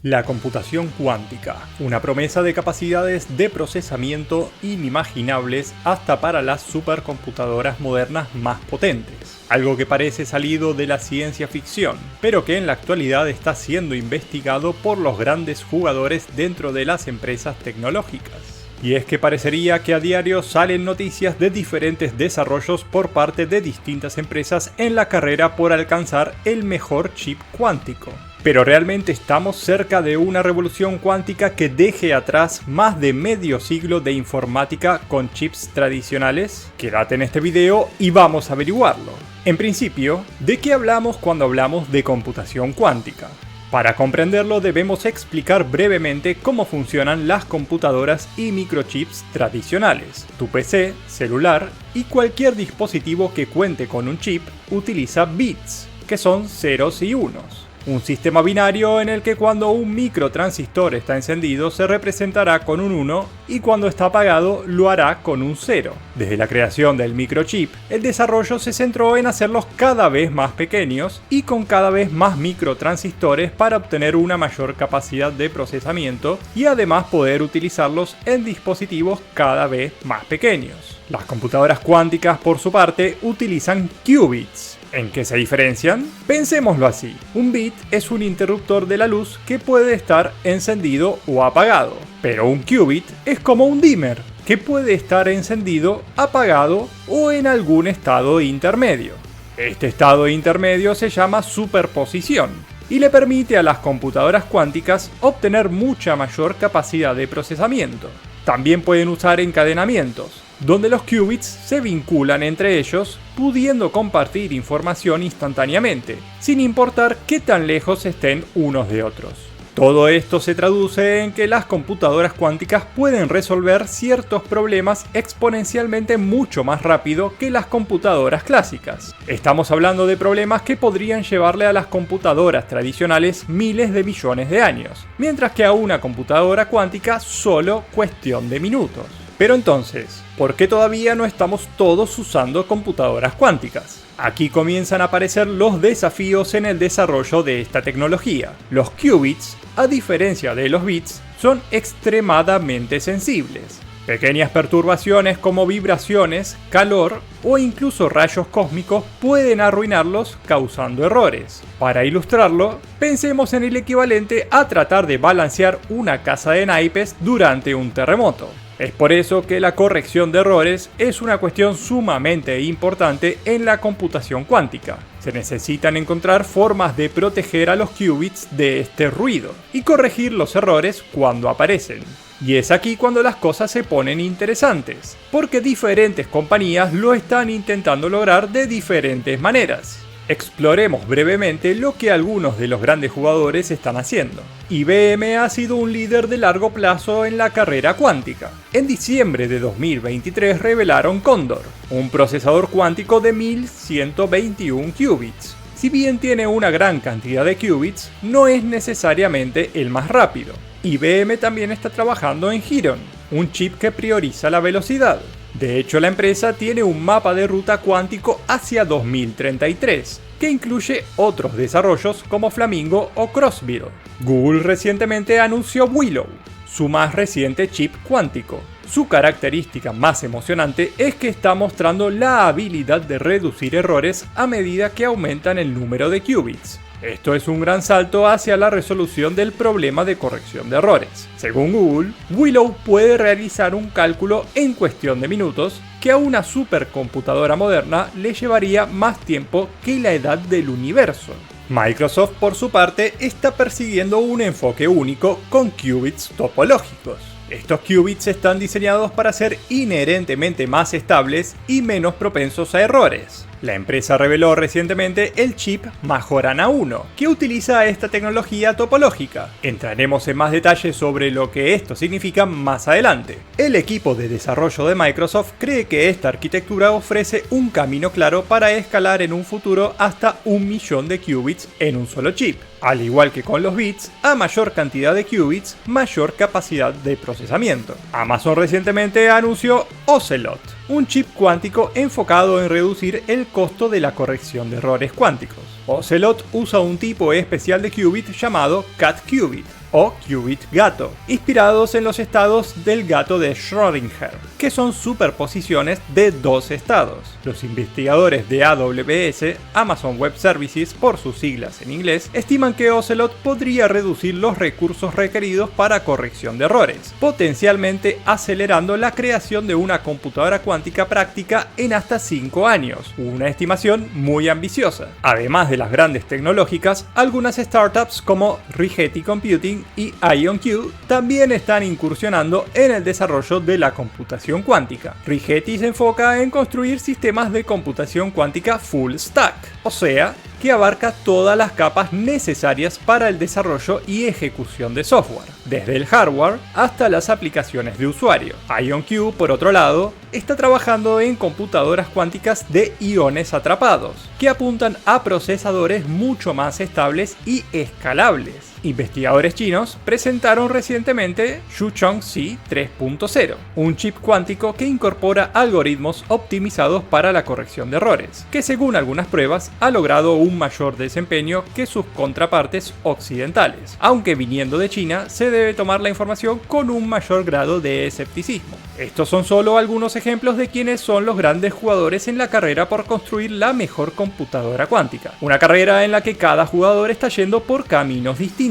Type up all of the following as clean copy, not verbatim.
La computación cuántica, una promesa de capacidades de procesamiento inimaginables hasta para las supercomputadoras modernas más potentes. Algo que parece salido de la ciencia ficción, pero que en la actualidad está siendo investigado por los grandes jugadores dentro de las empresas tecnológicas. Y es que parecería que a diario salen noticias de diferentes desarrollos por parte de distintas empresas en la carrera por alcanzar el mejor chip cuántico. Pero ¿realmente estamos cerca de una revolución cuántica que deje atrás más de medio siglo de informática con chips tradicionales? Quédate en este video y vamos a averiguarlo. En principio, ¿de qué hablamos cuando hablamos de computación cuántica? Para comprenderlo debemos explicar brevemente cómo funcionan las computadoras y microchips tradicionales. Tu PC, celular y cualquier dispositivo que cuente con un chip utiliza bits, que son ceros y unos. Un sistema binario en el que cuando un microtransistor está encendido se representará con un 1 y cuando está apagado lo hará con un 0. Desde la creación del microchip, el desarrollo se centró en hacerlos cada vez más pequeños y con cada vez más microtransistores para obtener una mayor capacidad de procesamiento y además poder utilizarlos en dispositivos cada vez más pequeños. Las computadoras cuánticas, por su parte, utilizan qubits. ¿En qué se diferencian? Pensémoslo así, un bit es un interruptor de la luz que puede estar encendido o apagado, pero un qubit es como un dimmer, que puede estar encendido, apagado o en algún estado intermedio. Este estado intermedio se llama superposición y le permite a las computadoras cuánticas obtener mucha mayor capacidad de procesamiento. También pueden usar encadenamientos, donde los qubits se vinculan entre ellos, pudiendo compartir información instantáneamente, sin importar qué tan lejos estén unos de otros. Todo esto se traduce en que las computadoras cuánticas pueden resolver ciertos problemas exponencialmente mucho más rápido que las computadoras clásicas. Estamos hablando de problemas que podrían llevarle a las computadoras tradicionales miles de millones de años, mientras que a una computadora cuántica solo cuestión de minutos. Pero entonces, ¿por qué todavía no estamos todos usando computadoras cuánticas? Aquí comienzan a aparecer los desafíos en el desarrollo de esta tecnología. Los qubits, a diferencia de los bits, son extremadamente sensibles. Pequeñas perturbaciones como vibraciones, calor o incluso rayos cósmicos pueden arruinarlos causando errores. Para ilustrarlo, pensemos en el equivalente a tratar de balancear una casa de naipes durante un terremoto. Es por eso que la corrección de errores es una cuestión sumamente importante en la computación cuántica. Se necesitan encontrar formas de proteger a los qubits de este ruido y corregir los errores cuando aparecen. Y es aquí cuando las cosas se ponen interesantes, porque diferentes compañías lo están intentando lograr de diferentes maneras. Exploremos brevemente lo que algunos de los grandes jugadores están haciendo. IBM ha sido un líder de largo plazo en la carrera cuántica. En diciembre de 2023 revelaron Condor, un procesador cuántico de 1121 qubits. Si bien tiene una gran cantidad de qubits, no es necesariamente el más rápido. IBM también está trabajando en Heron, un chip que prioriza la velocidad. De hecho, la empresa tiene un mapa de ruta cuántico hacia 2033, que incluye otros desarrollos como Flamingo o Crossbeam. Google recientemente anunció Willow, su más reciente chip cuántico. Su característica más emocionante es que está mostrando la habilidad de reducir errores a medida que aumentan el número de qubits. Esto es un gran salto hacia la resolución del problema de corrección de errores. Según Google, Willow puede realizar un cálculo en cuestión de minutos que a una supercomputadora moderna le llevaría más tiempo que la edad del universo. Microsoft, por su parte, está persiguiendo un enfoque único con qubits topológicos. Estos qubits están diseñados para ser inherentemente más estables y menos propensos a errores. La empresa reveló recientemente el chip Majorana 1, que utiliza esta tecnología topológica. Entraremos en más detalles sobre lo que esto significa más adelante. El equipo de desarrollo de Microsoft cree que esta arquitectura ofrece un camino claro para escalar en un futuro hasta 1.000.000 de qubits en un solo chip. Al igual que con los bits, a mayor cantidad de qubits, mayor capacidad de procesamiento. Amazon recientemente anunció Ocelot, un chip cuántico enfocado en reducir el costo de la corrección de errores cuánticos. Ocelot usa un tipo especial de qubit llamado Cat Qubit. o qubit gato, inspirados en los estados del gato de Schrödinger, que son superposiciones de dos estados. Los investigadores de AWS, Amazon Web Services por sus siglas en inglés, estiman que Ocelot podría reducir los recursos requeridos para corrección de errores, potencialmente acelerando la creación de una computadora cuántica práctica en hasta 5 años, una estimación muy ambiciosa. Además de las grandes tecnológicas, algunas startups como Rigetti Computing y IonQ también están incursionando en el desarrollo de la computación cuántica. Rigetti se enfoca en construir sistemas de computación cuántica full stack, o sea, que abarca todas las capas necesarias para el desarrollo y ejecución de software, desde el hardware hasta las aplicaciones de usuario. IonQ, por otro lado, está trabajando en computadoras cuánticas de iones atrapados, que apuntan a procesadores mucho más estables y escalables. Investigadores chinos presentaron recientemente Shuchong-C 3.0, un chip cuántico que incorpora algoritmos optimizados para la corrección de errores, que según algunas pruebas ha logrado un mayor desempeño que sus contrapartes occidentales, aunque viniendo de China se debe tomar la información con un mayor grado de escepticismo. Estos son solo algunos ejemplos de quienes son los grandes jugadores en la carrera por construir la mejor computadora cuántica, una carrera en la que cada jugador está yendo por caminos distintos.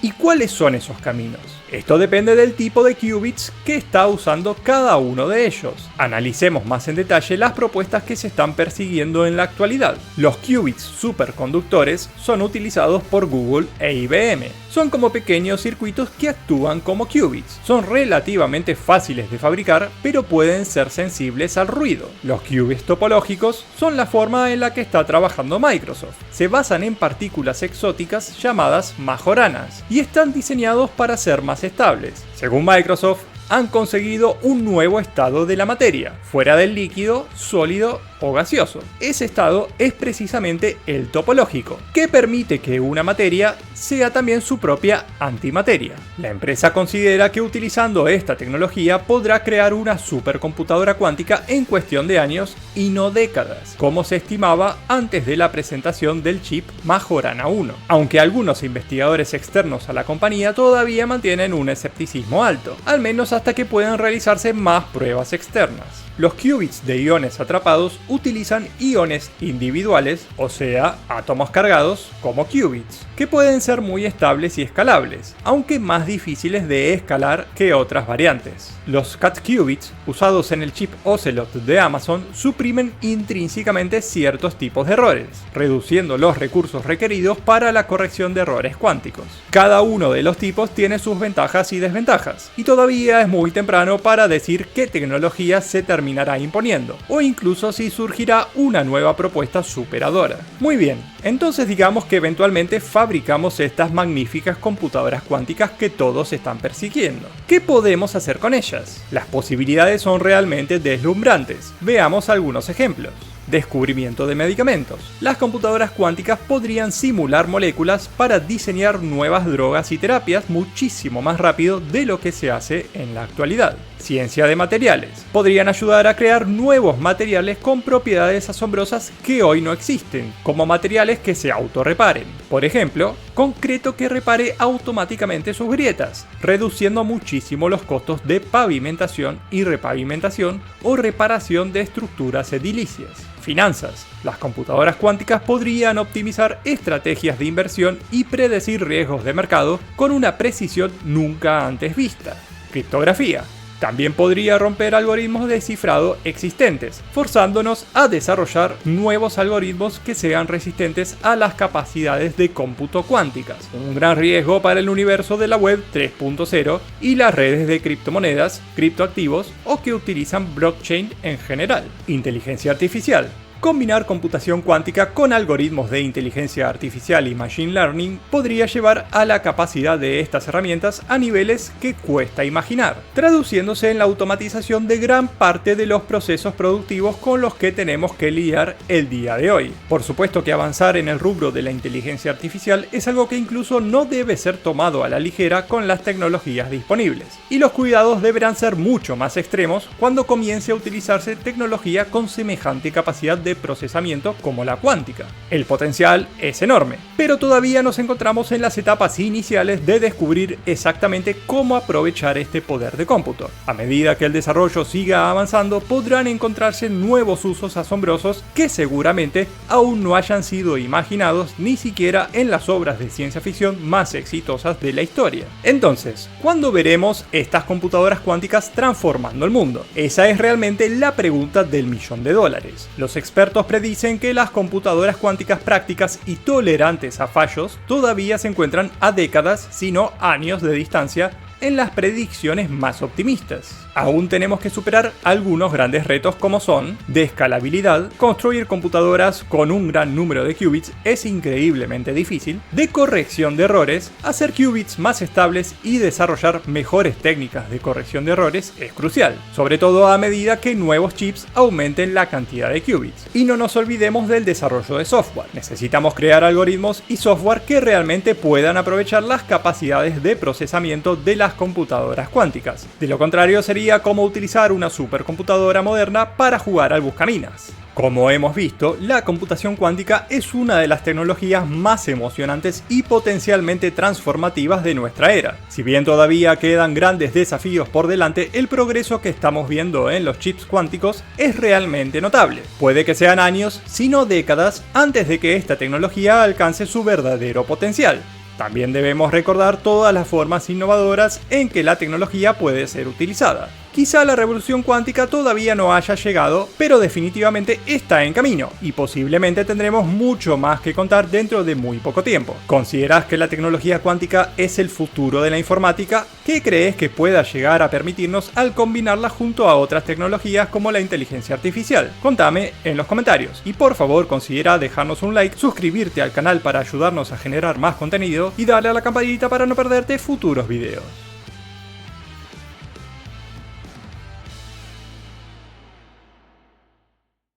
¿Y cuáles son esos caminos? Esto depende del tipo de qubits que está usando cada uno de ellos. Analicemos más en detalle las propuestas que se están persiguiendo en la actualidad. Los qubits superconductores son utilizados por Google e IBM. Son como pequeños circuitos que actúan como qubits. Son relativamente fáciles de fabricar, pero pueden ser sensibles al ruido. Los qubits topológicos son la forma en la que está trabajando Microsoft. Se basan en partículas exóticas llamadas majoranas y están diseñados para ser más estables. Según Microsoft, han conseguido un nuevo estado de la materia, fuera del líquido, sólido o gaseoso. Ese estado es precisamente el topológico, que permite que una materia sea también su propia antimateria. La empresa considera que utilizando esta tecnología podrá crear una supercomputadora cuántica en cuestión de años y no décadas, como se estimaba antes de la presentación del chip Majorana 1, aunque algunos investigadores externos a la compañía todavía mantienen un escepticismo alto, al menos hasta que puedan realizarse más pruebas externas. Los qubits de iones atrapados utilizan iones individuales, o sea, átomos cargados, como qubits, que pueden ser muy estables y escalables, aunque más difíciles de escalar que otras variantes. Los cat qubits, usados en el chip Ocelot de Amazon, suprimen intrínsecamente ciertos tipos de errores, reduciendo los recursos requeridos para la corrección de errores cuánticos. Cada uno de los tipos tiene sus ventajas y desventajas, y todavía es muy temprano para decir qué tecnología se terminará imponiendo, o incluso si surgirá una nueva propuesta superadora. Muy bien, entonces digamos que eventualmente fabricamos estas magníficas computadoras cuánticas que todos están persiguiendo. ¿Qué podemos hacer con ellas? Las posibilidades son realmente deslumbrantes. Veamos algunos ejemplos. Descubrimiento de medicamentos. Las computadoras cuánticas podrían simular moléculas para diseñar nuevas drogas y terapias muchísimo más rápido de lo que se hace en la actualidad. Ciencia de materiales. Podrían ayudar a crear nuevos materiales con propiedades asombrosas que hoy no existen, como materiales que se autorreparen. Por ejemplo, concreto que repare automáticamente sus grietas, reduciendo muchísimo los costos de pavimentación y repavimentación o reparación de estructuras edilicias. Finanzas. Las computadoras cuánticas podrían optimizar estrategias de inversión y predecir riesgos de mercado con una precisión nunca antes vista. Criptografía. También podría romper algoritmos de cifrado existentes, forzándonos a desarrollar nuevos algoritmos que sean resistentes a las capacidades de cómputo cuánticas. Un gran riesgo para el universo de la web 3.0 y las redes de criptomonedas, criptoactivos o que utilizan blockchain en general. Inteligencia artificial. Combinar computación cuántica con algoritmos de inteligencia artificial y machine learning podría llevar a la capacidad de estas herramientas a niveles que cuesta imaginar, traduciéndose en la automatización de gran parte de los procesos productivos con los que tenemos que lidiar el día de hoy. Por supuesto que avanzar en el rubro de la inteligencia artificial es algo que incluso no debe ser tomado a la ligera con las tecnologías disponibles, y los cuidados deberán ser mucho más extremos cuando comience a utilizarse tecnología con semejante capacidad de de procesamiento como la cuántica. El potencial es enorme, pero todavía nos encontramos en las etapas iniciales de descubrir exactamente cómo aprovechar este poder de cómputo. A medida que el desarrollo siga avanzando, podrán encontrarse nuevos usos asombrosos que seguramente aún no hayan sido imaginados ni siquiera en las obras de ciencia ficción más exitosas de la historia. Entonces, ¿cuándo veremos estas computadoras cuánticas transformando el mundo? Esa es realmente la pregunta del $1.000.000. Los expertos predicen que las computadoras cuánticas prácticas y tolerantes a fallos todavía se encuentran a décadas, si no años de distancia en las predicciones más optimistas. Aún tenemos que superar algunos grandes retos como son de escalabilidad, construir computadoras con un gran número de qubits es increíblemente difícil, de corrección de errores, hacer qubits más estables y desarrollar mejores técnicas de corrección de errores es crucial, sobre todo a medida que nuevos chips aumenten la cantidad de qubits. Y no nos olvidemos del desarrollo de software. Necesitamos crear algoritmos y software que realmente puedan aprovechar las capacidades de procesamiento de las computadoras cuánticas. De lo contrario, sería como utilizar una supercomputadora moderna para jugar al buscaminas. Como hemos visto, la computación cuántica es una de las tecnologías más emocionantes y potencialmente transformativas de nuestra era. Si bien todavía quedan grandes desafíos por delante, el progreso que estamos viendo en los chips cuánticos es realmente notable. Puede que sean años, si no décadas, antes de que esta tecnología alcance su verdadero potencial. También debemos recordar todas las formas innovadoras en que la tecnología puede ser utilizada. Quizá la revolución cuántica todavía no haya llegado, pero definitivamente está en camino y posiblemente tendremos mucho más que contar dentro de muy poco tiempo. ¿Consideras que la tecnología cuántica es el futuro de la informática? ¿Qué crees que pueda llegar a permitirnos al combinarla junto a otras tecnologías como la inteligencia artificial? Contame en los comentarios y por favor considera dejarnos un like, suscribirte al canal para ayudarnos a generar más contenido y darle a la campanita para no perderte futuros videos.